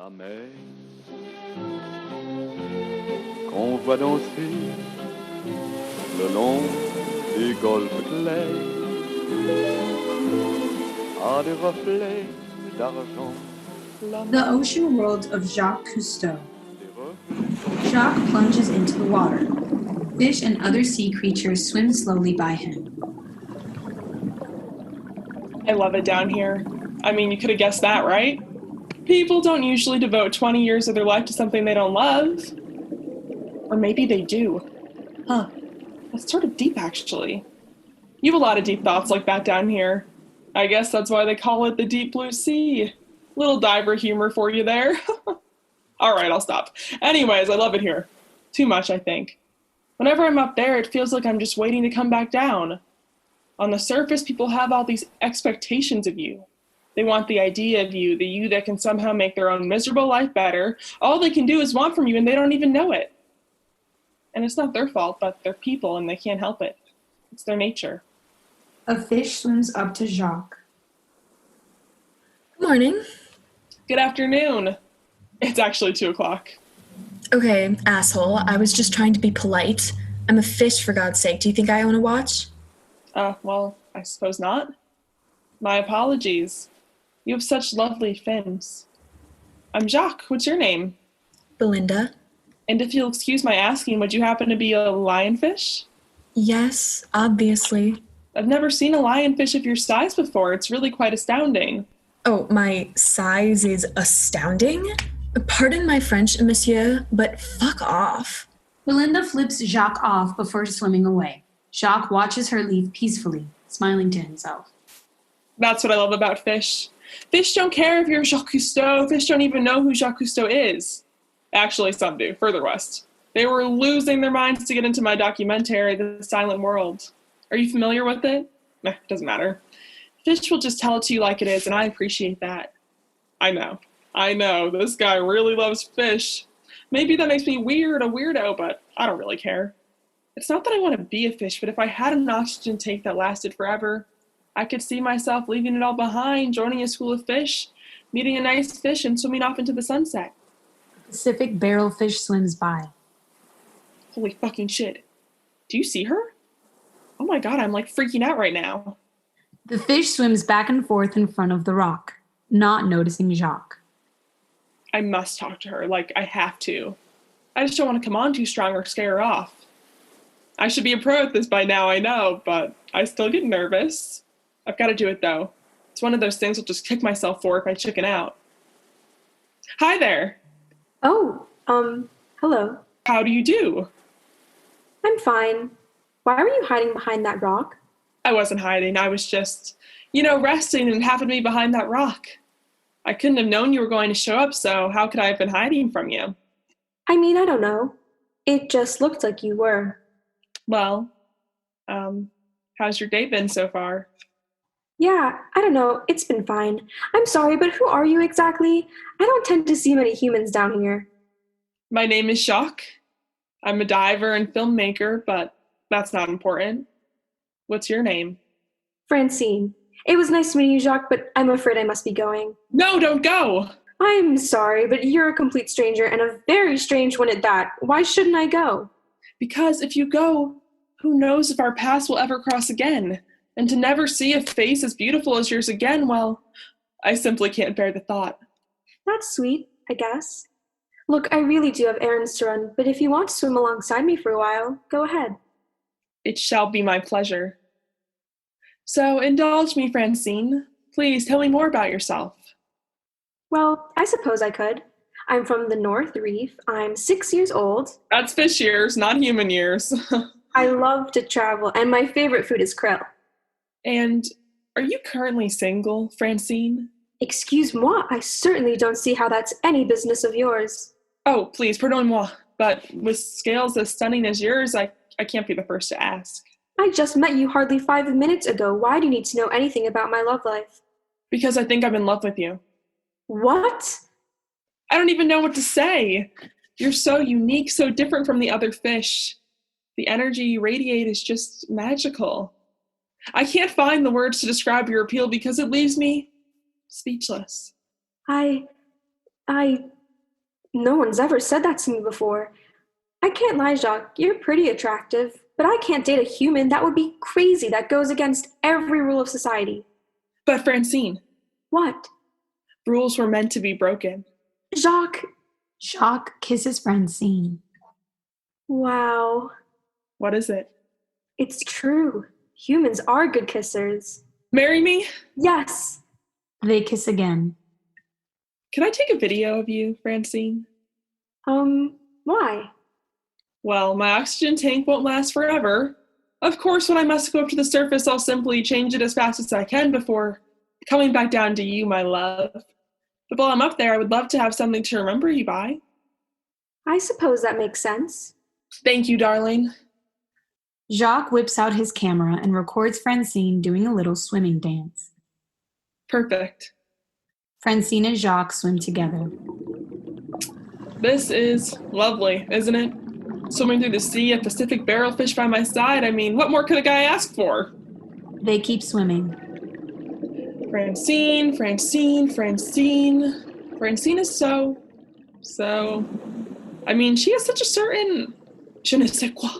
La mer qu'on voit danser le long des golfes clairs a des reflets d'argent. The Ocean World of Jacques Cousteau. Jacques plunges into the water. Fish and other sea creatures swim slowly by him. I love it down here. I mean, you could have guessed that, right? People don't usually devote 20 years of their life to something they don't love. Or maybe they do. Huh. That's sort of deep, actually. You have a lot of deep thoughts like that down here. I guess that's why they call it the deep blue sea. Little diver humor for you there. All right, I'll stop. Anyways, I love it here. Too much, I think. Whenever I'm up there, it feels like I'm just waiting to come back down. On the surface, people have all these expectations of you. They want the idea of you, the you that can somehow make their own miserable life better. All they can do is want from you, and they don't even know it. And it's not their fault, but they're people, and they can't help it. It's their nature. A fish swims up to Jacques. Good morning. Good afternoon. It's actually 2:00. Okay, asshole. I was just trying to be polite. I'm a fish, for God's sake. Do you think I own a watch? Well, I suppose not. My apologies. You have such lovely fins. I'm Jacques. What's your name? Belinda. And if you'll excuse my asking, would you happen to be a lionfish? Yes, obviously. I've never seen a lionfish of your size before. It's really quite astounding. Oh, my size is astounding? Pardon my French, monsieur, but fuck off. Belinda flips Jacques off before swimming away. Jacques watches her leave peacefully, smiling to himself. That's what I love about fish. Fish don't care if you're Jacques Cousteau. Fish don't even know who Jacques Cousteau is. Actually, some do, further west. They were losing their minds to get into my documentary, The Silent World. Are you familiar with it? It doesn't matter. Fish will just tell it to you like it is, and I appreciate that. I know, this guy really loves fish. Maybe that makes me a weirdo, but I don't really care. It's not that I want to be a fish, but if I had an oxygen tank that lasted forever, I could see myself leaving it all behind, joining a school of fish, meeting a nice fish, and swimming off into the sunset. A Pacific barrelfish swims by. Holy fucking shit. Do you see her? Oh my god, I'm like freaking out right now. The fish swims back and forth in front of the rock, not noticing Jacques. I must talk to her, like I have to. I just don't want to come on too strong or scare her off. I should be a pro at this by now, I know, but I still get nervous. I've got to do it, though. It's one of those things I'll just kick myself for if I chicken out. Hi there. Oh, hello. How do you do? I'm fine. Why were you hiding behind that rock? I wasn't hiding. I was just, resting and happened to be behind that rock. I couldn't have known you were going to show up, so how could I have been hiding from you? I mean, I don't know. It just looked like you were. Well, how's your day been so far? Yeah, I don't know. It's been fine. I'm sorry, but who are you exactly? I don't tend to see many humans down here. My name is Jacques. I'm a diver and filmmaker, but that's not important. What's your name? Francine. It was nice meeting you, Jacques, but I'm afraid I must be going. No, don't go! I'm sorry, but you're a complete stranger, and a very strange one at that. Why shouldn't I go? Because if you go, who knows if our paths will ever cross again? And to never see a face as beautiful as yours again, well, I simply can't bear the thought. That's sweet, I guess. Look, I really do have errands to run, but if you want to swim alongside me for a while, go ahead. It shall be my pleasure. So indulge me, Francine. Please tell me more about yourself. Well, I suppose I could. I'm from the North Reef. I'm 6 years old. That's fish years, not human years. I love to travel, and my favorite food is krill. And are you currently single, Francine? Excuse-moi, I certainly don't see how that's any business of yours. Oh, please, pardon-moi. But with scales as stunning as yours, I can't be the first to ask. I just met you hardly 5 minutes ago. Why do you need to know anything about my love life? Because I think I'm in love with you. What? I don't even know what to say. You're so unique, so different from the other fish. The energy you radiate is just magical. I can't find the words to describe your appeal because it leaves me speechless. I No one's ever said that to me before. I can't lie, Jacques, you're pretty attractive, but I can't date a human. That would be crazy. That goes against every rule of society. But Francine, What? rules were meant to be broken. Jacques! Jacques kisses Francine. Wow. What is it? It's true. Humans are good kissers. Marry me? Yes. They kiss again. Can I take a video of you, Francine? Why? Well, my oxygen tank won't last forever. Of course, when I must go up to the surface, I'll simply change it as fast as I can before coming back down to you, my love. But while I'm up there, I would love to have something to remember you by. I suppose that makes sense. Thank you, darling. Jacques whips out his camera and records Francine doing a little swimming dance. Perfect. Francine and Jacques swim together. This is lovely, isn't it? Swimming through the sea, a Pacific barrelfish by my side. I mean, what more could a guy ask for? They keep swimming. Francine, Francine, Francine. Francine is so... I mean, she has such a certain je ne sais quoi,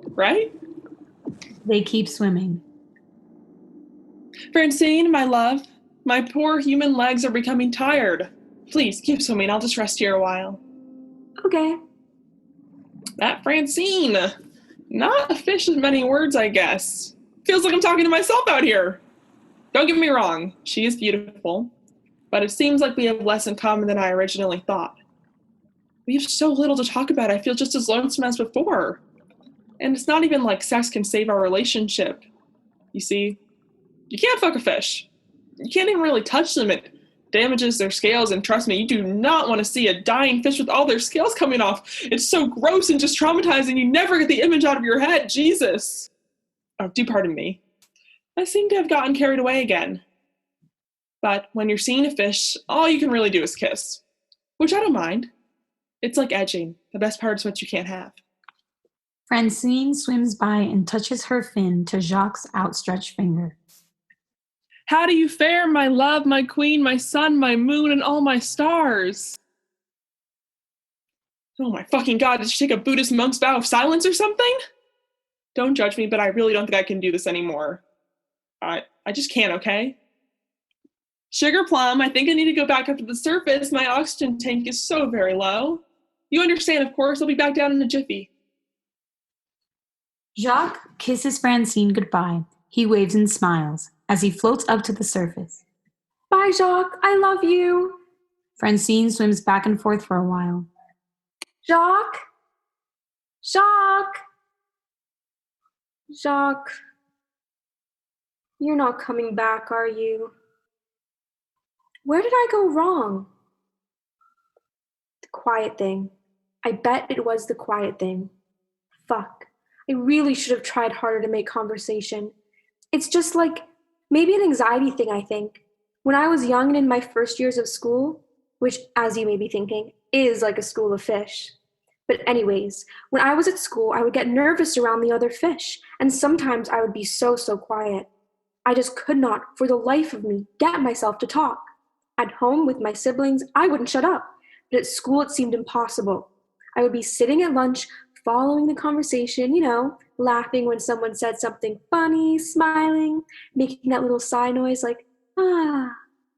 right? They keep swimming. Francine, my love, my poor human legs are becoming tired. Please, keep swimming. I'll just rest here a while. Okay. That Francine. Not a fish of many words, I guess. Feels like I'm talking to myself out here. Don't get me wrong. She is beautiful. But it seems like we have less in common than I originally thought. We have so little to talk about. I feel just as lonesome as before. And it's not even like sex can save our relationship. You see, you can't fuck a fish. You can't even really touch them. It damages their scales, and trust me, you do not want to see a dying fish with all their scales coming off. It's so gross and just traumatizing. You never get the image out of your head. Jesus. Oh, do pardon me. I seem to have gotten carried away again. But when you're seeing a fish, all you can really do is kiss. Which I don't mind. It's like edging. The best part is what you can't have. Francine swims by and touches her fin to Jacques' outstretched finger. How do you fare, my love, my queen, my sun, my moon, and all my stars? Oh my fucking God, did she take a Buddhist monk's vow of silence or something? Don't judge me, but I really don't think I can do this anymore. I just can't, okay? Sugar Plum, I think I need to go back up to the surface. My oxygen tank is so very low. You understand, of course. I'll be back down in a jiffy. Jacques kisses Francine goodbye. He waves and smiles as he floats up to the surface. Bye, Jacques. I love you. Francine swims back and forth for a while. Jacques? Jacques? Jacques? You're not coming back, are you? Where did I go wrong? The quiet thing. I bet it was the quiet thing. Fuck. I really should have tried harder to make conversation. It's just like, maybe an anxiety thing, I think. When I was young and in my first years of school, which, as you may be thinking, is like a school of fish. But anyways, when I was at school, I would get nervous around the other fish, and sometimes I would be so quiet. I just could not, for the life of me, get myself to talk. At home with my siblings, I wouldn't shut up, but at school it seemed impossible. I would be sitting at lunch, following the conversation, laughing when someone said something funny, smiling, making that little sigh noise like, ah,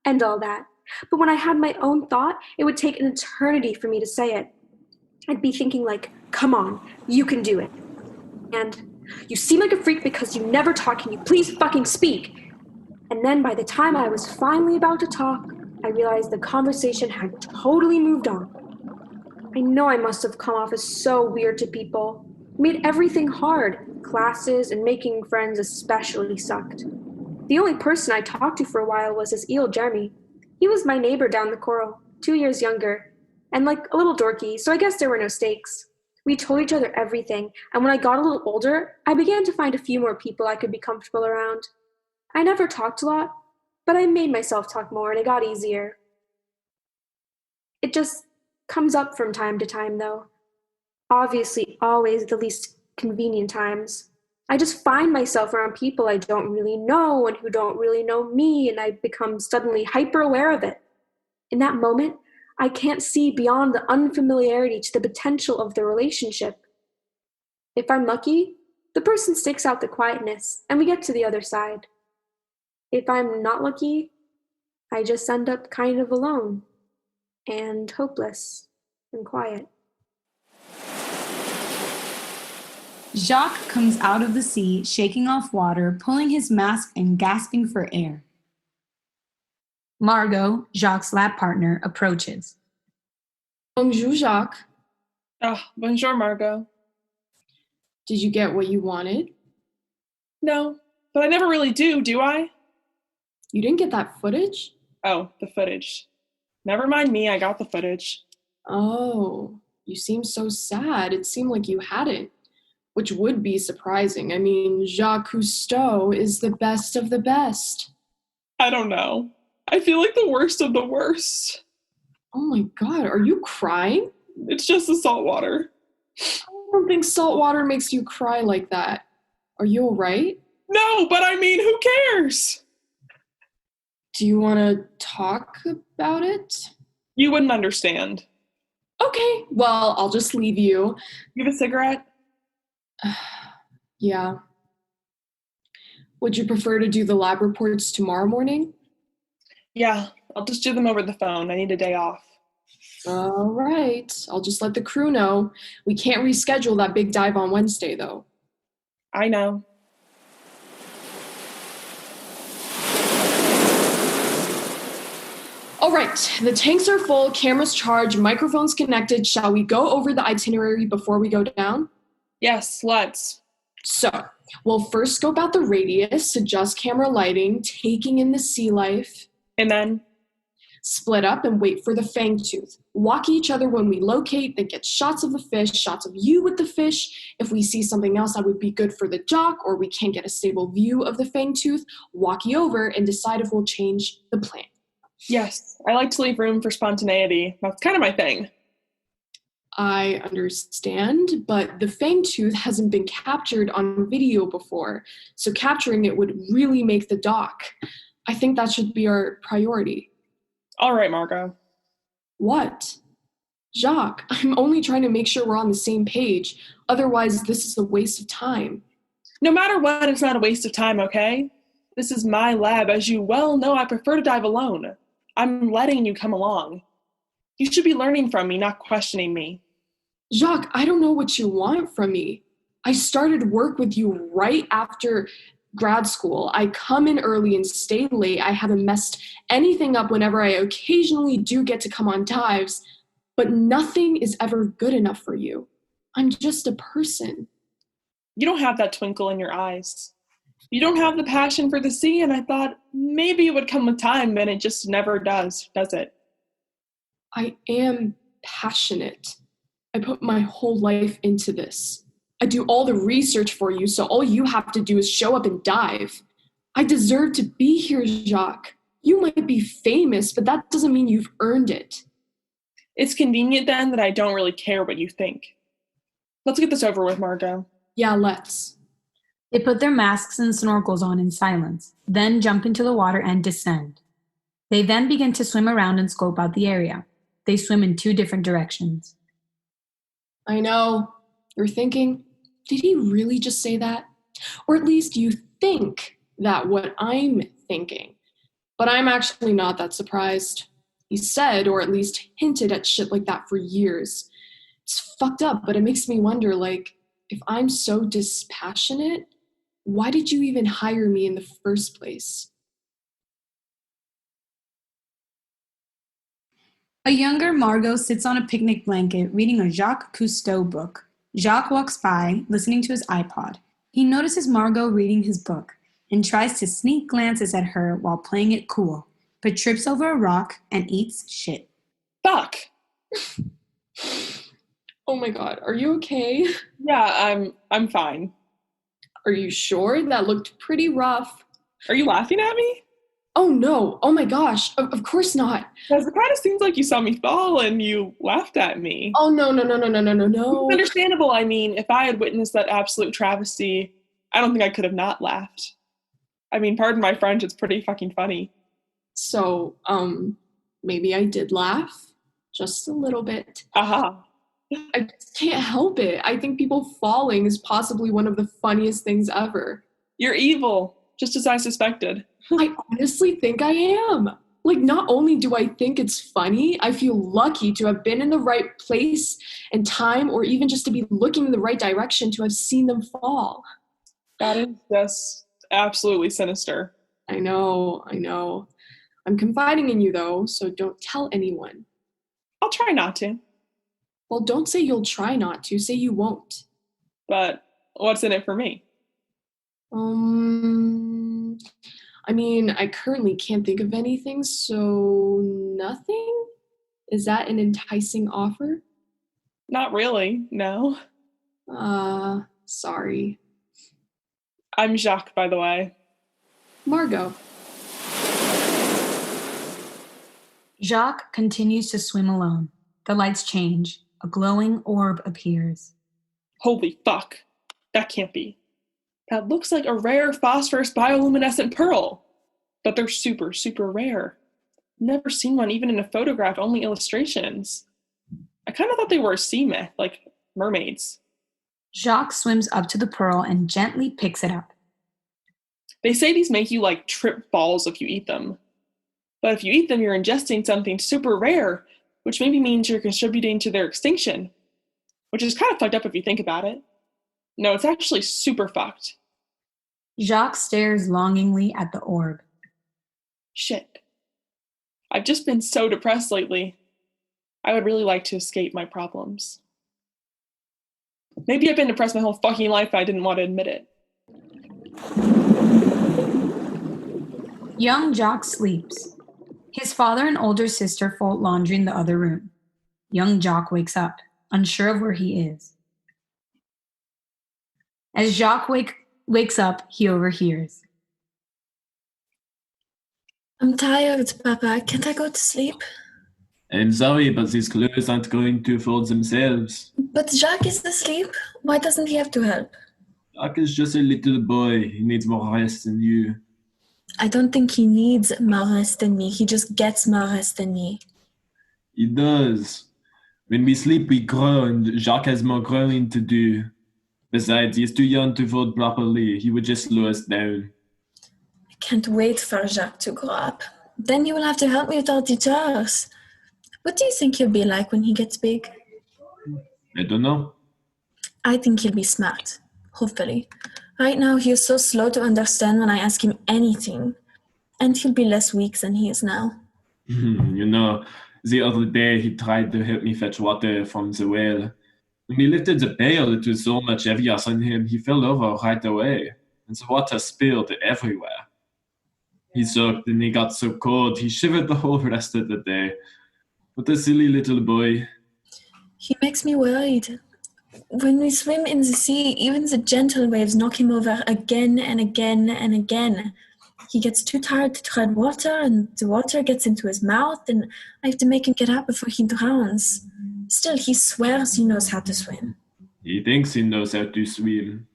and all that. But when I had my own thought, it would take an eternity for me to say it. I'd be thinking like, come on, you can do it. And, you seem like a freak because you never talk, can you please fucking speak? And then by the time I was finally about to talk, I realized the conversation had totally moved on. I know I must have come off as so weird to people. Made everything hard. Classes and making friends especially sucked. The only person I talked to for a while was this eel Jeremy. He was my neighbor down the coral, 2 years younger, and like a little dorky, so I guess there were no stakes. We told each other everything, and when I got a little older, I began to find a few more people I could be comfortable around. I never talked a lot, but I made myself talk more, and it got easier. It just comes up from time to time, though. Obviously, always the least convenient times. I just find myself around people I don't really know and who don't really know me, and I become suddenly hyper aware of it. In that moment, I can't see beyond the unfamiliarity to the potential of the relationship. If I'm lucky, the person sticks out the quietness and we get to the other side. If I'm not lucky, I just end up kind of alone and hopeless and quiet. Jacques comes out of the sea, shaking off water, pulling his mask and gasping for air. Margo, Jacques' lab partner, approaches. Bonjour, Jacques. Bonjour, Margo. Did you get what you wanted? No, but I never really do I? You didn't get that footage? Oh, the footage. Never mind me, I got the footage. Oh, you seem so sad. It seemed like you hadn't, which would be surprising. I mean, Jacques Cousteau is the best of the best. I don't know. I feel like the worst of the worst. Oh my God, are you crying? It's just the salt water. I don't think salt water makes you cry like that. Are you all right? No, but I mean, who cares? Do you want to talk about it? You wouldn't understand. Okay, well, I'll just leave you. You have a cigarette? Yeah. Would you prefer to do the lab reports tomorrow morning? Yeah, I'll just do them over the phone. I need a day off. All right. I'll just let the crew know. We can't reschedule that big dive on Wednesday, though. I know. All right. The tanks are full, cameras charged, microphones connected. Shall we go over the itinerary before we go down? Yes, let's. So, we'll first scope out the radius, adjust camera lighting, taking in the sea life. And then? Split up and wait for the fang tooth. Walk each other when we locate, then get shots of the fish, shots of you with the fish. If we see something else that would be good for the jock, or we can't get a stable view of the fang tooth, walk you over and decide if we'll change the plan. Yes, I like to leave room for spontaneity. That's kind of my thing. I understand, but the fang tooth hasn't been captured on video before, so capturing it would really make the doc. I think that should be our priority. All right, Margo. What? Jacques, I'm only trying to make sure we're on the same page. Otherwise, this is a waste of time. No matter what, it's not a waste of time, okay? This is my lab. As you well know, I prefer to dive alone. I'm letting you come along. You should be learning from me, not questioning me. Jacques, I don't know what you want from me. I started work with you right after grad school. I come in early and stay late. I haven't messed anything up whenever I occasionally do get to come on dives, but nothing is ever good enough for you. I'm just a person. You don't have that twinkle in your eyes. You don't have the passion for the sea, and I thought maybe it would come with time, and it just never does it? I am passionate. I put my whole life into this. I do all the research for you, so all you have to do is show up and dive. I deserve to be here, Jacques. You might be famous, but that doesn't mean you've earned it. It's convenient then that I don't really care what you think. Let's get this over with, Margo. Yeah, let's. They put their masks and snorkels on in silence, then jump into the water and descend. They then begin to swim around and scope out the area. They swim in 2 different directions. I know. You're thinking, did he really just say that? Or at least you think that what I'm thinking. But I'm actually not that surprised. He said, or at least hinted at shit like that for years. It's fucked up, but it makes me wonder, like, if I'm so dispassionate, why did you even hire me in the first place? A younger Margo sits on a picnic blanket reading a Jacques Cousteau book. Jacques walks by, listening to his iPod. He notices Margo reading his book and tries to sneak glances at her while playing it cool, but trips over a rock and eats shit. Fuck! Oh my God, are you okay? Yeah, I'm fine. Are you sure? That looked pretty rough. Are you laughing at me? Oh no, oh my gosh, of course not. Because it kind of seems like you saw me fall and you laughed at me. Oh no. It's understandable. I mean, if I had witnessed that absolute travesty, I don't think I could have not laughed. I mean, pardon my French, it's pretty fucking funny. So, maybe I did laugh? Just a little bit. Aha. I just can't help it. I think people falling is possibly one of the funniest things ever. You're evil, just as I suspected. I honestly think I am. Like, not only do I think it's funny, I feel lucky to have been in the right place and time, or even just to be looking in the right direction to have seen them fall. That is just absolutely sinister. I know. I'm confiding in you, though, so don't tell anyone. I'll try not to. Well, don't say you'll try not to. Say you won't. But what's in it for me? I mean, I currently can't think of anything, so nothing? Is that an enticing offer? Not really, no. Sorry. I'm Jacques, by the way. Margo. Jacques continues to swim alone. The lights change. A glowing orb appears. Holy fuck. That can't be. That looks like a rare phosphorus bioluminescent pearl. But they're super, super rare. Never seen one even in a photograph, only illustrations. I kind of thought they were a sea myth, like mermaids. Jacques swims up to the pearl and gently picks it up. They say these make you like trip balls if you eat them. But if you eat them, you're ingesting something super rare, which maybe means you're contributing to their extinction. Which is kind of fucked up if you think about it. No, it's actually super fucked. Jacques stares longingly at the orb. Shit. I've just been so depressed lately. I would really like to escape my problems. Maybe I've been depressed my whole fucking life, but I didn't want to admit it. Young Jacques sleeps. His father and older sister fold laundry in the other room. Young Jacques wakes up, unsure of where he is. As Jacques wakes up, he overhears. I'm tired, Papa. Can't I go to sleep? I'm sorry, but these clothes aren't going to fold themselves. But Jacques is asleep. Why doesn't he have to help? Jacques is just a little boy. He needs more rest than you. I don't think he needs more rest than me. He just gets more rest than me. He does. When we sleep, we grow, and Jacques has more growing to do. Besides, he's too young to fold properly. He would just slow us down. I can't wait for Jacques to grow up. Then he will have to help me with all the chores. What do you think he'll be like when he gets big? I don't know. I think he'll be smart. Hopefully. Right now, he is so slow to understand when I ask him anything. And he'll be less weak than he is now. You know, the other day he tried to help me fetch water from the well. When he lifted the pail, it was so much heavier on him, he fell over right away. And the water spilled everywhere. He soaked and he got so cold, he shivered the whole rest of the day. What a silly little boy. He makes me worried. When we swim in the sea, even the gentle waves knock him over again and again and again. He gets too tired to tread water, and the water gets into his mouth, and I have to make him get up before he drowns. Still, he swears he knows how to swim. He thinks he knows how to swim.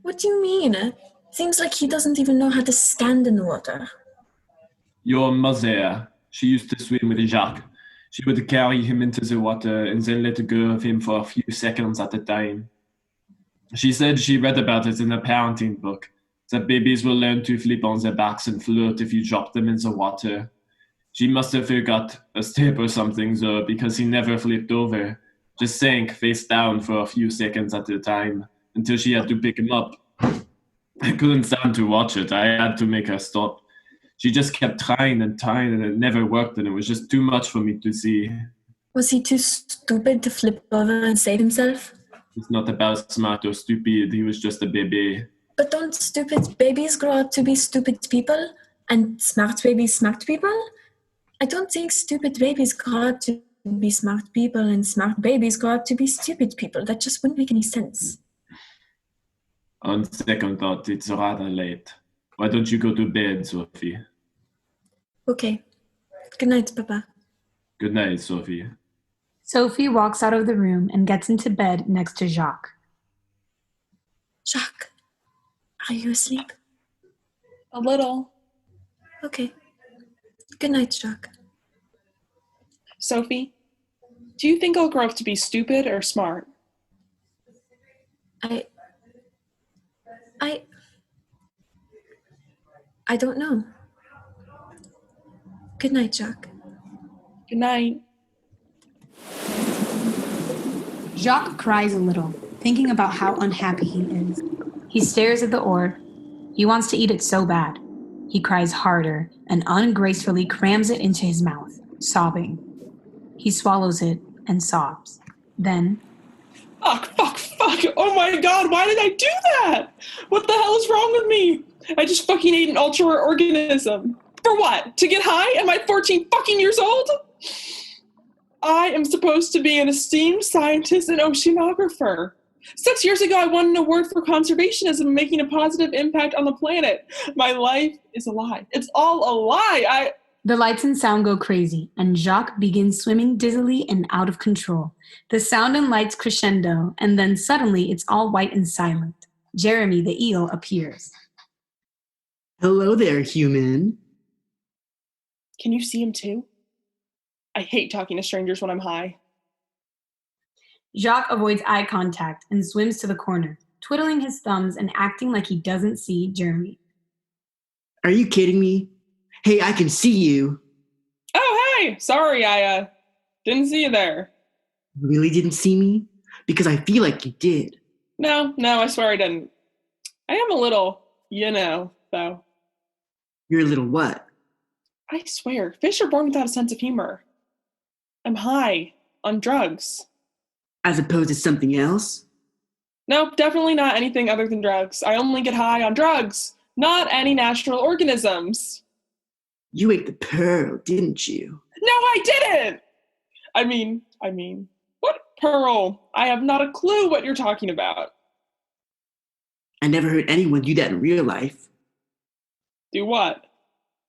What do you mean? Seems like he doesn't even know how to stand in the water. Your mother, she used to swim with Jacques. She would carry him into the water and then let go of him for a few seconds at a time. She said she read about it in a parenting book, that babies will learn to flip on their backs and float if you drop them in the water. She must have forgot a step or something, though, because he never flipped over, just sank face down for a few seconds at a time, until she had to pick him up. I couldn't stand to watch it. I had to make her stop. She just kept trying, and it never worked, and it was just too much for me to see. Was he too stupid to flip over and save himself? It's not about smart or stupid. He was just a baby. But don't stupid babies grow up to be stupid people? And smart babies smart people? I don't think stupid babies grow up to be smart people and smart babies grow up to be stupid people. That just wouldn't make any sense. On second thought, it's rather late. Why don't you go to bed, Sophie? Okay. Good night, Papa. Good night, Sophie. Sophie walks out of the room and gets into bed next to Jacques. Jacques, are you asleep? A little. Okay. Good night, Jacques. Sophie, Do you think I'll grow up to be stupid or smart? I don't know. Good night, Jacques. Good night. Jacques cries a little, thinking about how unhappy he is. He stares at the orb. He wants to eat it so bad. He cries harder and ungracefully crams it into his mouth, sobbing. He swallows it and sobs. Then, Fuck. Oh my god, why did I do that? What the hell is wrong with me? I just fucking ate an ultra rare organism. For what? To get high? Am I 14 fucking years old? I am supposed to be an esteemed scientist and oceanographer. 6 years ago, I won an award for conservationism, making a positive impact on the planet. My life is a lie. It's all a lie. The lights and sound go crazy, and Jacques begins swimming dizzily and out of control. The sound and lights crescendo, and then suddenly it's all white and silent. Jeremy, the eel, appears. Hello there, human. Can you see him too? I hate talking to strangers when I'm high. Jacques avoids eye contact and swims to the corner, twiddling his thumbs and acting like he doesn't see Jeremy. Are you kidding me? Hey, I can see you. Oh, hey! Sorry, I didn't see you there. You really didn't see me? Because I feel like you did. No, I swear I didn't. I am a little, though. You're a little what? I swear, fish are born without a sense of humor. I'm high on drugs. As opposed to something else? Nope, definitely not anything other than drugs. I only get high on drugs, not any natural organisms. You ate the pearl, didn't you? No, I didn't! I mean, what pearl? I have not a clue what you're talking about. I never heard anyone do that in real life. Do what?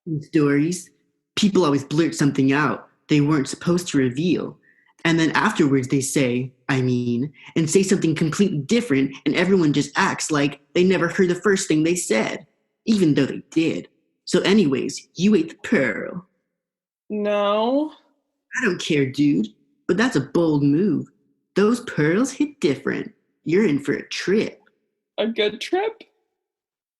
In stories, people always blurt something out they weren't supposed to reveal. And then afterwards they say, and say something completely different, and everyone just acts like they never heard the first thing they said, even though they did. So anyways, you ate the pearl. No. I don't care, dude, but that's a bold move. Those pearls hit different. You're in for a trip. A good trip?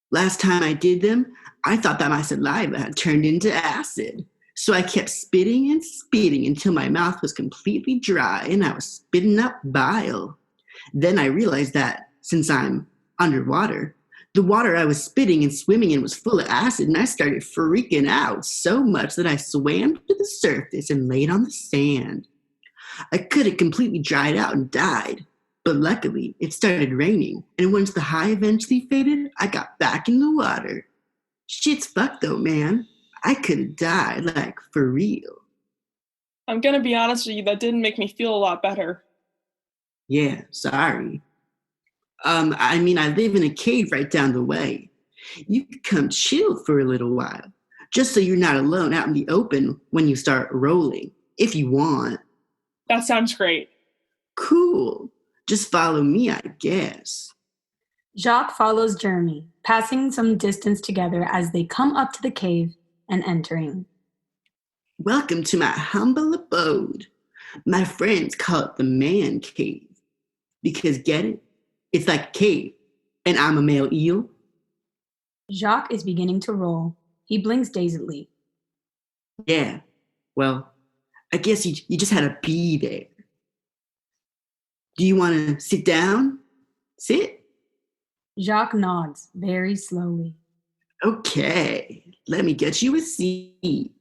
Last time I did them, I thought that my saliva had turned into acid. So I kept spitting and spitting until my mouth was completely dry and I was spitting up bile. Then I realized that since I'm underwater, the water I was spitting and swimming in was full of acid, and I started freaking out so much that I swam to the surface and laid on the sand. I could have completely dried out and died, but luckily it started raining, and once the high eventually faded, I got back in the water. Shit's fucked though, man. I could have died, like, for real. I'm gonna be honest with you, that didn't make me feel a lot better. Yeah, sorry. I live in a cave right down the way. You could come chill for a little while, just so you're not alone out in the open when you start rolling, if you want. That sounds great. Cool. Just follow me, I guess. Jacques follows Jeremy, passing some distance together as they come up to the cave and entering. Welcome to my humble abode. My friends call it the man cave. Because, get it? It's like a cave, and I'm a male eel. Jacques is beginning to roll. He blinks dazedly. Yeah, well, I guess you just had to be there. Do you want to sit down? Sit? Jacques nods very slowly. Okay, let me get you a seat.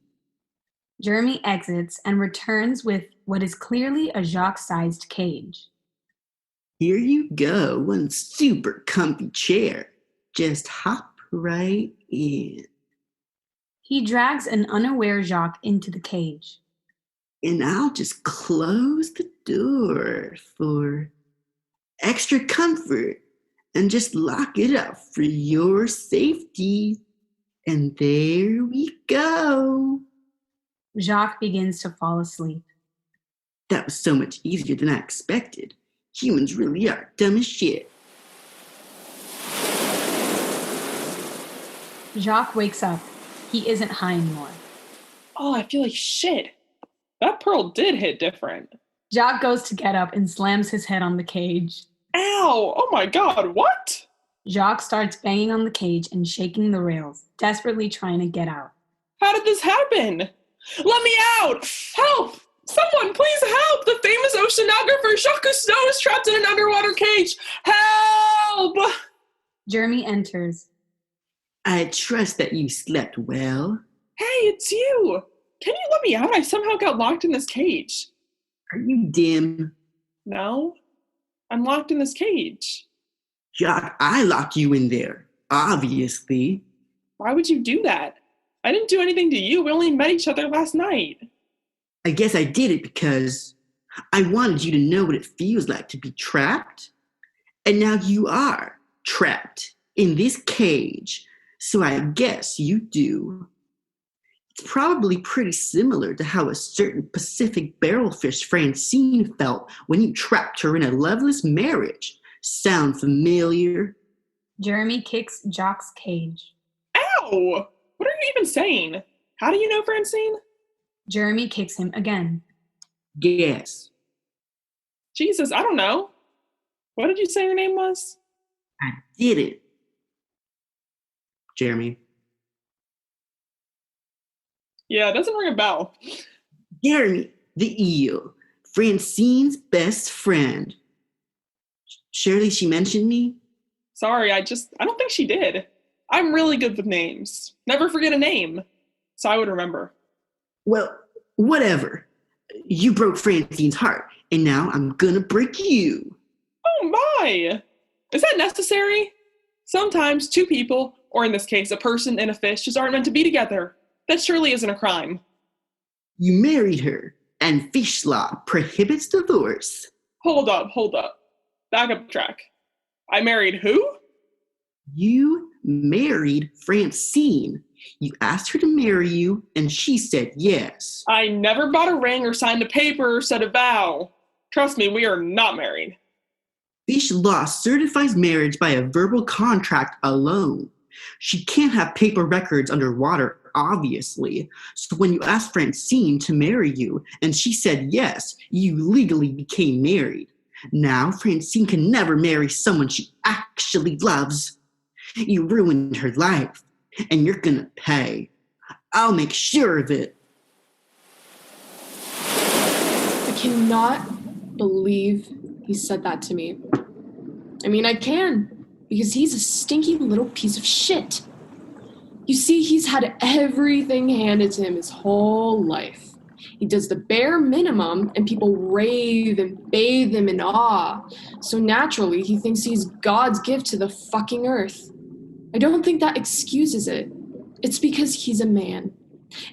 Jeremy exits and returns with what is clearly a Jacques-sized cage. Here you go, one super comfy chair. Just hop right in. He drags an unaware Jacques into the cage. And I'll just close the door for extra comfort and just lock it up for your safety. And there we go. Jacques begins to fall asleep. That was so much easier than I expected. Humans really are dumb as shit. Jacques wakes up. He isn't high anymore. Oh, I feel like shit. That pearl did hit different. Jacques goes to get up and slams his head on the cage. Ow! Oh my god, what? Jacques starts banging on the cage and shaking the rails, desperately trying to get out. How did this happen? Let me out! Help! Someone, please help! The famous oceanographer Jacques Cousteau is trapped in an underwater cage! Help! Jeremy enters. I trust that you slept well. Hey, it's you! Can you let me out? I somehow got locked in this cage. Are you dim? No? I'm locked in this cage. Jacques, I locked you in there, obviously. Why would you do that? I didn't do anything to you. We only met each other last night. I guess I did it because I wanted you to know what it feels like to be trapped. And now you are trapped in this cage, so I guess you do. It's probably pretty similar to how a certain Pacific barrelfish Francine felt when you trapped her in a loveless marriage. Sound familiar? Jeremy kicks Jacques' cage. Ow! What are you even saying? How do you know Francine? Jeremy kicks him again. Guess. Jesus, I don't know. What did you say your name was? I did it. Jeremy. Yeah, it doesn't ring a bell. Jeremy, the eel. Francine's best friend. Surely she mentioned me? Sorry, I don't think she did. I'm really good with names. Never forget a name. So I would remember. Well, whatever. You broke Francine's heart, and now I'm gonna break you. Oh my! Is that necessary? Sometimes two people, or in this case, a person and a fish, just aren't meant to be together. That surely isn't a crime. You married her, and fish law prohibits divorce. Hold up. Back up track. I married who? You married Francine. You asked her to marry you, and she said yes. I never bought a ring or signed a paper or said a vow. Trust me, we are not married. Fish law certifies marriage by a verbal contract alone. She can't have paper records underwater, obviously. So when you asked Francine to marry you, and she said yes, you legally became married. Now Francine can never marry someone she actually loves. You ruined her life, and you're gonna pay. I'll make sure of it. I cannot believe he said that to me. I mean, I can, because he's a stinky little piece of shit. You see, he's had everything handed to him his whole life. He does the bare minimum, and people rave and bathe him in awe. So naturally, he thinks he's God's gift to the fucking earth. I don't think that excuses it. It's because he's a man.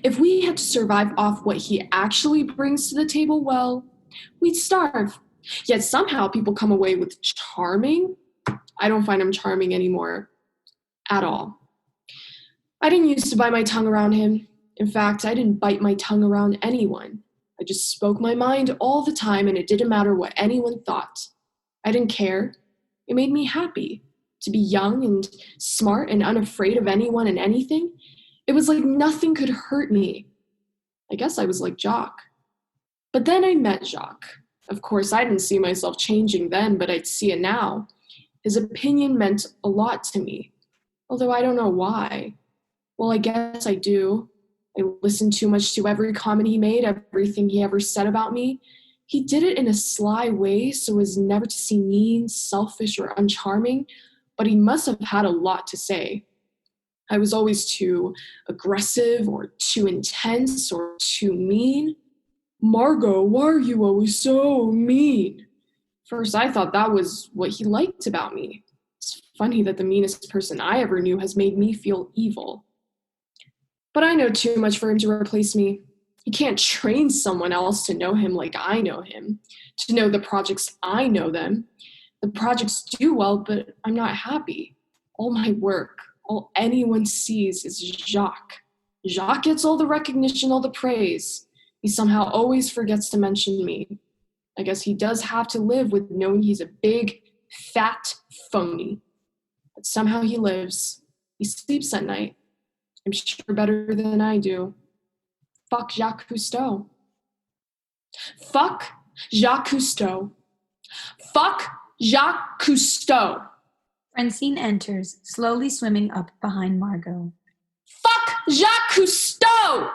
If we had to survive off what he actually brings to the table, well, we'd starve. Yet somehow people come away with charming. I don't find him charming anymore. At all. I didn't used to bite my tongue around him. In fact, I didn't bite my tongue around anyone. I just spoke my mind all the time, and it didn't matter what anyone thought. I didn't care. It made me happy. To be young and smart and unafraid of anyone and anything. It was like nothing could hurt me. I guess I was like Jacques. But then I met Jacques. Of course, I didn't see myself changing then, but I'd see it now. His opinion meant a lot to me, although I don't know why. Well, I guess I do. I listened too much to every comment he made, everything he ever said about me. He did it in a sly way so as never to seem mean, selfish, or uncharming, but he must have had a lot to say. I was always too aggressive or too intense or too mean. Margo, why are you always so mean? First, I thought that was what he liked about me. It's funny that the meanest person I ever knew has made me feel evil. But I know too much for him to replace me. He can't train someone else to know him like I know him, to know the projects I know them. The projects do well, but I'm not happy. All my work, all anyone sees is Jacques. Jacques gets all the recognition, all the praise. He somehow always forgets to mention me. I guess he does have to live with knowing he's a big, fat phony. But somehow he lives. He sleeps at night. I'm sure better than I do. Fuck Jacques Cousteau. Fuck Jacques Cousteau. Fuck Jacques Cousteau. Francine enters, slowly swimming up behind Margo. Fuck Jacques Cousteau!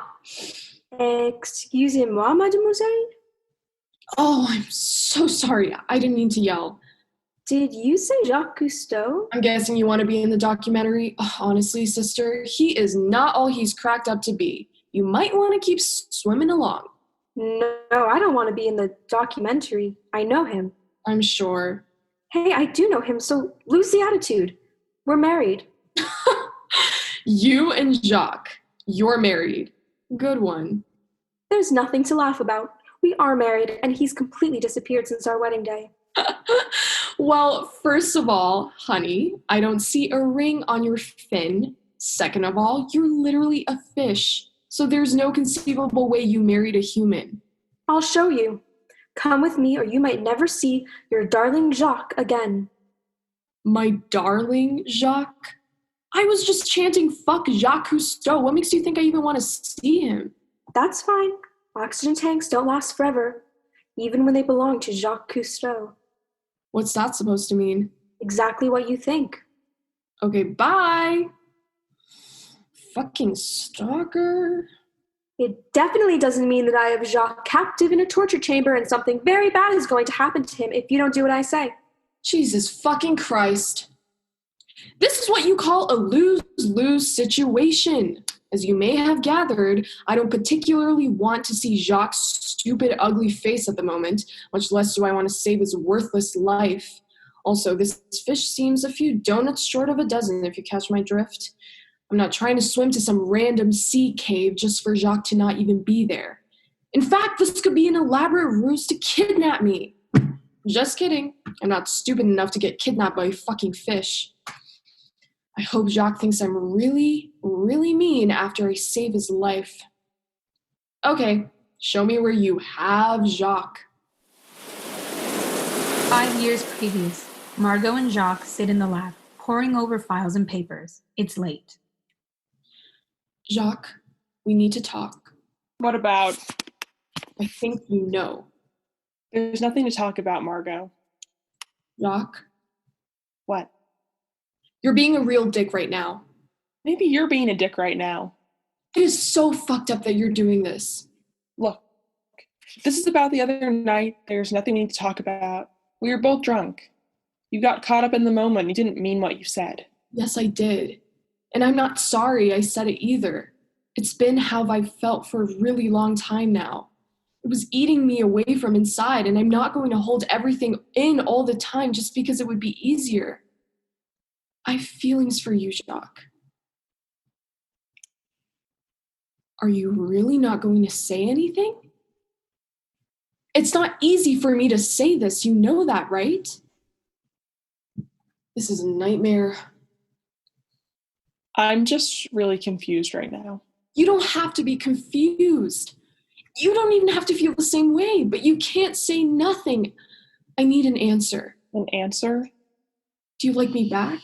Excusez-moi, mademoiselle? Oh, I'm so sorry. I didn't mean to yell. Did you say Jacques Cousteau? I'm guessing you want to be in the documentary. Oh, honestly, sister, he is not all he's cracked up to be. You might want to keep swimming along. No, I don't want to be in the documentary. I know him. I'm sure. Hey, I do know him, so lose the attitude. We're married. You and Jacques, you're married. Good one. There's nothing to laugh about. We are married, and he's completely disappeared since our wedding day. Well, first of all, honey, I don't see a ring on your fin. Second of all, you're literally a fish. So there's no conceivable way you married a human. I'll show you. Come with me, or you might never see your darling Jacques again. My darling Jacques? I was just chanting fuck Jacques Cousteau. What makes you think I even want to see him? That's fine. Oxygen tanks don't last forever, even when they belong to Jacques Cousteau. What's that supposed to mean? Exactly what you think. Okay, bye. Fucking stalker. It definitely doesn't mean that I have Jacques captive in a torture chamber and something very bad is going to happen to him if you don't do what I say. Jesus fucking Christ. This is what you call a lose-lose situation. As you may have gathered, I don't particularly want to see Jacques' stupid, ugly face at the moment, much less do I want to save his worthless life. Also, this fish seems a few donuts short of a dozen, if you catch my drift. I'm not trying to swim to some random sea cave just for Jacques to not even be there. In fact, this could be an elaborate ruse to kidnap me. Just kidding. I'm not stupid enough to get kidnapped by a fucking fish. I hope Jacques thinks I'm really, really mean after I save his life. Okay, show me where you have Jacques. 5 years previous, Margo and Jacques sit in the lab, poring over files and papers. It's late. Jacques, we need to talk. What about? I think you know. There's nothing to talk about, Margo. Jacques, What? you're being a real dick right now. Maybe you're being a dick right now. It is so fucked up that you're doing this. Look, this is about the other night. There's nothing we need to talk about. We were both drunk. You got caught up in the moment. You didn't mean what you said. Yes, I did. And I'm not sorry I said it either. It's been how I've felt for a really long time now. It was eating me away from inside, and I'm not going to hold everything in all the time just because it would be easier. I have feelings for you, Jacques. Are you really not going to say anything? It's not easy for me to say this, you know that, right? This is a nightmare. I'm just really confused right now. You don't have to be confused. You don't even have to feel the same way, but you can't say nothing. I need an answer. An answer? Do you like me back?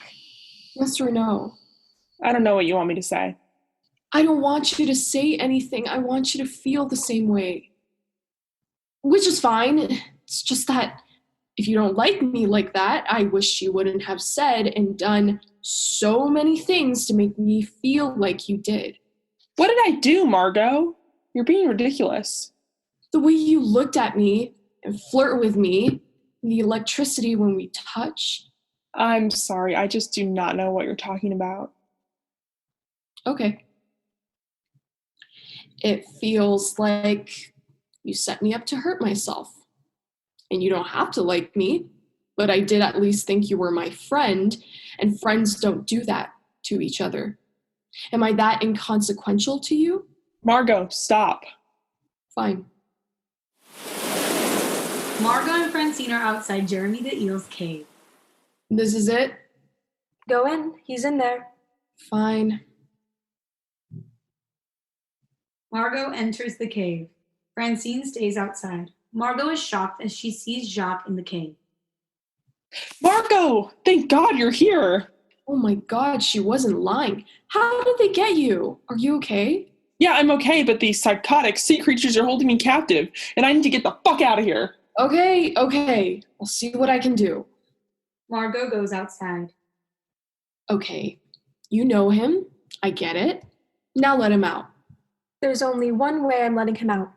Yes or no? I don't know what you want me to say. I don't want you to say anything. I want you to feel the same way. Which is fine. It's just that if you don't like me like that, I wish you wouldn't have said and done so many things to make me feel like you did. What did I do, Margo? You're being ridiculous. The way you looked at me and flirt with me, the electricity when we touch. I'm sorry, I just do not know what you're talking about. Okay. It feels like you set me up to hurt myself. And you don't have to like me, but I did at least think you were my friend, and friends don't do that to each other. Am I that inconsequential to you? Margo, stop. Fine. Margo and Francine are outside Jeremy the Eel's cave. This is it? Go in. He's in there. Fine. Margo enters the cave. Francine stays outside. Margo is shocked as she sees Jacques in the cave. Margo! Thank God you're here! Oh my God, she wasn't lying. How did they get you? Are you okay? Yeah, I'm okay, but these psychotic sea creatures are holding me captive, and I need to get the fuck out of here. Okay. I'll see what I can do. Margo goes outside. Okay. You know him. I get it. Now let him out. There's only one way I'm letting him out.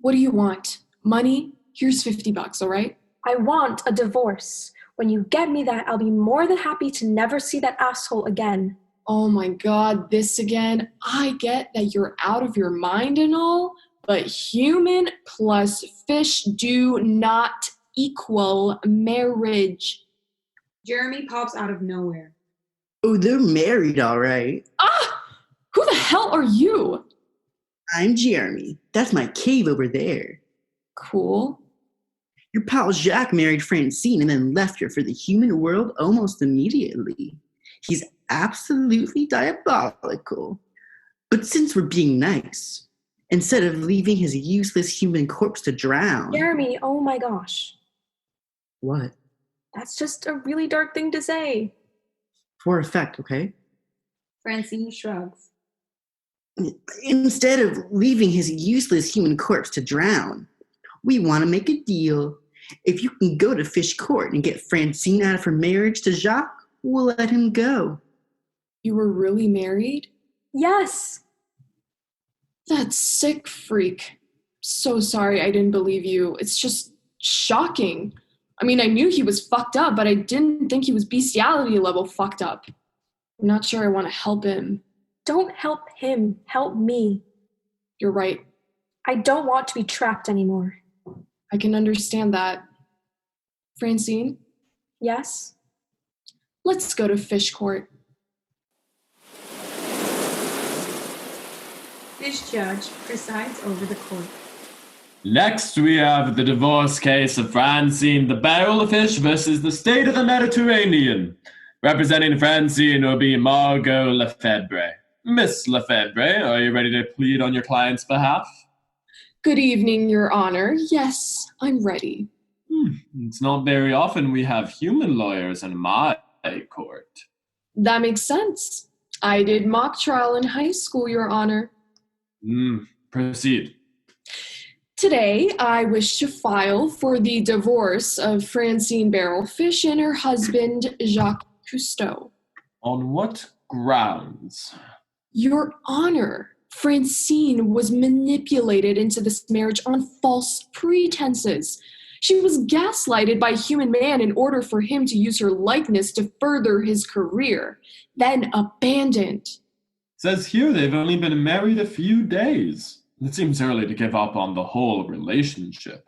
What do you want? Money? Here's $50, all right? I want a divorce. When you get me that, I'll be more than happy to never see that asshole again. Oh my God, this again. I get that you're out of your mind and all, but human plus fish do not equal marriage. Jeremy pops out of nowhere. Oh, they're married, all right. Ah! Who the hell are you? I'm Jeremy. That's my cave over there. Cool. Your pal Jacques married Francine and then left her for the human world almost immediately. He's absolutely diabolical. But since we're being nice, instead of leaving his useless human corpse to drown... Jeremy, oh my gosh. What? That's just a really dark thing to say. For effect, okay? Francine shrugs. Instead of leaving his useless human corpse to drown, we want to make a deal. If you can go to Fish Court and get Francine out of her marriage to Jacques, we'll let him go. You were really married? Yes. That sick freak. So sorry I didn't believe you. It's just shocking. I mean, I knew he was fucked up, but I didn't think he was bestiality level fucked up. I'm not sure I want to help him. Don't help him. Help me. You're right. I don't want to be trapped anymore. I can understand that. Francine? Yes? Let's go to Fish Court. Fish judge presides over the court. Next, we have the divorce case of Francine the Barrel of Fish versus the State of the Mediterranean. Representing Francine will be Margo Lefebvre. Miss Lefebvre, are you ready to plead on your client's behalf? Good evening, Your Honor. Yes, I'm ready. It's not very often we have human lawyers in my court. That makes sense. I did mock trial in high school, Your Honor. Proceed. Today, I wish to file for the divorce of Francine Barrelfish and her husband, Jacques Cousteau. On what grounds? Your Honor, Francine was manipulated into this marriage on false pretenses. She was gaslighted by a human man in order for him to use her likeness to further his career, then abandoned. Says here they've only been married a few days. It seems early to give up on the whole relationship.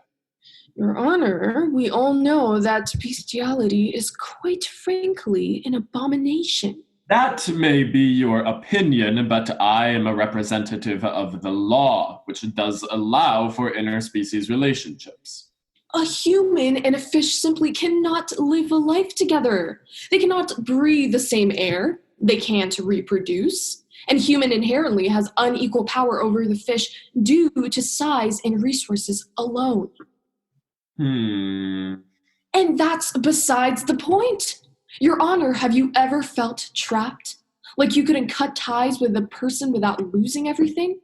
Your Honor, we all know that bestiality is quite frankly an abomination. That may be your opinion, but I am a representative of the law, which does allow for interspecies relationships. A human and a fish simply cannot live a life together. They cannot breathe the same air. They can't reproduce. And human inherently has unequal power over the fish due to size and resources alone. And that's besides the point. Your Honor, have you ever felt trapped? Like you couldn't cut ties with a person without losing everything?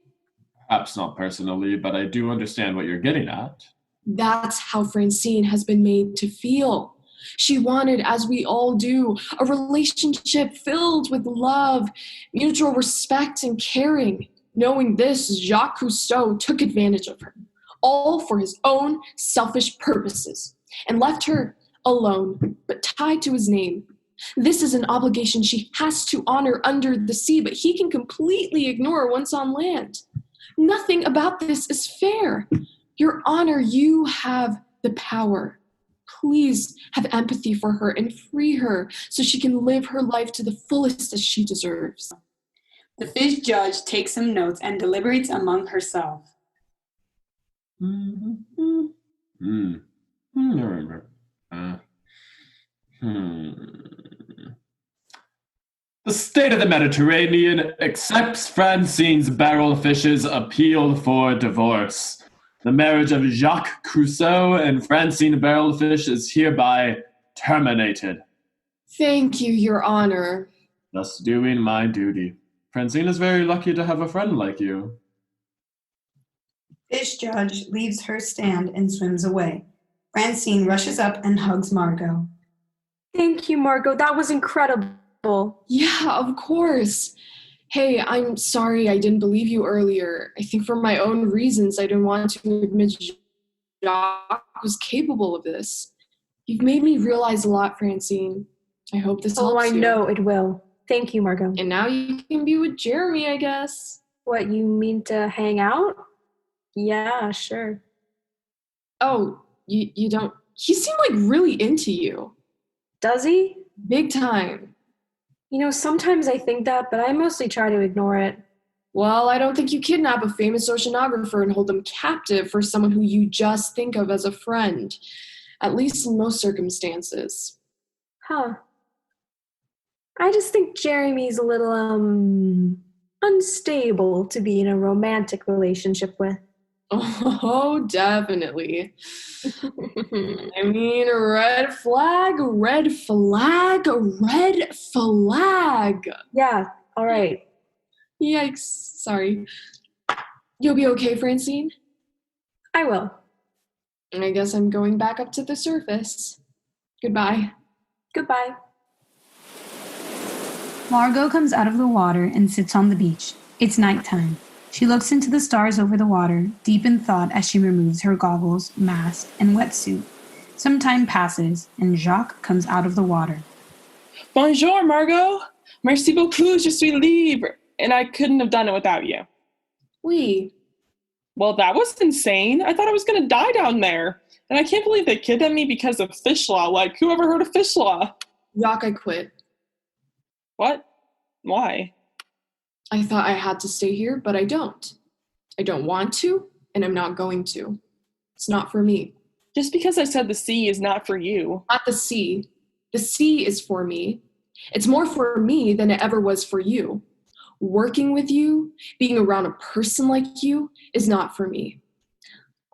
Perhaps not personally, but I do understand what you're getting at. That's how Francine has been made to feel. She wanted, as we all do, a relationship filled with love, mutual respect, and caring. Knowing this, Jacques Cousteau took advantage of her, all for his own selfish purposes, and left her alone, but tied to his name. This is an obligation she has to honor under the sea, but he can completely ignore once on land. Nothing about this is fair. Your Honor, you have the power. Please have empathy for her and free her so she can live her life to the fullest as she deserves. The fish judge takes some notes and deliberates among herself. The State of the Mediterranean accepts Francine's Barrelfish's appeal for divorce. The marriage of Jacques Cousteau and Francine Barrelfish is hereby terminated. Thank you, Your Honor. Thus doing my duty. Francine is very lucky to have a friend like you. Fish judge leaves her stand and swims away. Francine rushes up and hugs Margo. Thank you, Margo. That was incredible. Yeah, of course. Hey, I'm sorry I didn't believe you earlier. I think for my own reasons, I didn't want to admit Jacques was capable of this. You've made me realize a lot, Francine. I hope this helps I you. know it will. Thank you, Margo. And now you can be with Jeremy, I guess. What, you mean to hang out? Yeah, sure. Oh, you don't... He seemed like really into you. Does he? Big time. You know, sometimes I think that, but I mostly try to ignore it. Well, I don't think you kidnap a famous oceanographer and hold them captive for someone who you just think of as a friend. At least in most circumstances. Huh. I just think Jeremy's a little, unstable to be in a romantic relationship with. Oh, definitely. I mean, red flag, red flag, red flag. Yeah, all right. Yikes, sorry. You'll be okay, Francine? I will. I guess I'm going back up to the surface. Goodbye. Goodbye. Margo comes out of the water and sits on the beach. It's nighttime. She looks into the stars over the water, deep in thought as she removes her goggles, mask, and wetsuit. Some time passes, and Jacques comes out of the water. Bonjour, Margo. Merci beaucoup, je suis libre. And I couldn't have done it without you. Oui. Well, that was insane. I thought I was going to die down there. And I can't believe they kidnapped me because of fish law. Like, who ever heard of fish law? Jacques, I quit. What? Why? I thought I had to stay here, but I don't. I don't want to, and I'm not going to. It's not for me. Just because I said the sea is not for you. Not the sea. The sea is for me. It's more for me than it ever was for you. Working with you, being around a person like you, is not for me.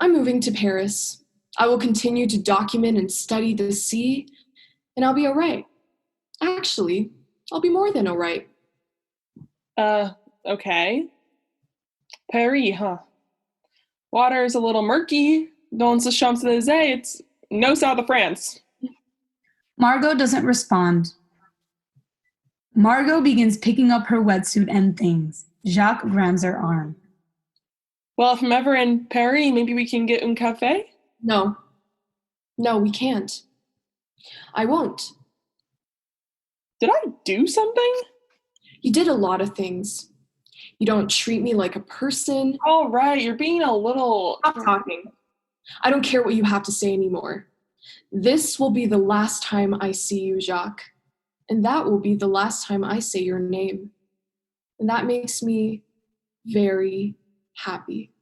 I'm moving to Paris. I will continue to document and study the sea, and I'll be all right. Actually, I'll be more than all right. Okay. Paris, huh? Water is a little murky. Dans the Champs-Élysées, it's no south of France. Margo doesn't respond. Margo begins picking up her wetsuit and things. Jacques grabs her arm. Well, if I'm ever in Paris, maybe we can get un café? No. No, we can't. I won't. Did I do something? You did a lot of things. You don't treat me like a person. All right, you're being a little... Stop talking. I don't care what you have to say anymore. This will be the last time I see you, Jacques. And that will be the last time I say your name. And that makes me very happy.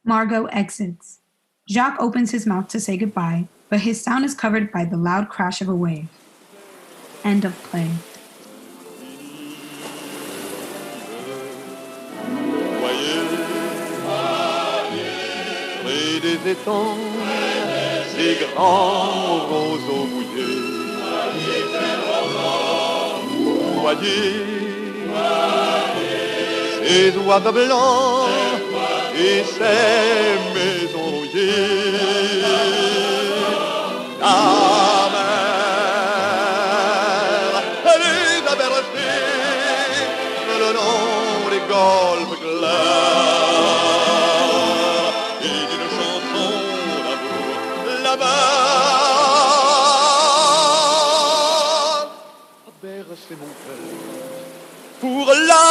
Margo exits. Jacques opens his mouth to say goodbye, but his sound is covered by the loud crash of a wave. End of play. Près des étangs, ces grands roseaux mouillés. Voyez ces oiseaux blancs et ces maisons rouillées. La mer, les a bercés le long des golfes clairs. Bercez mon cœur pour la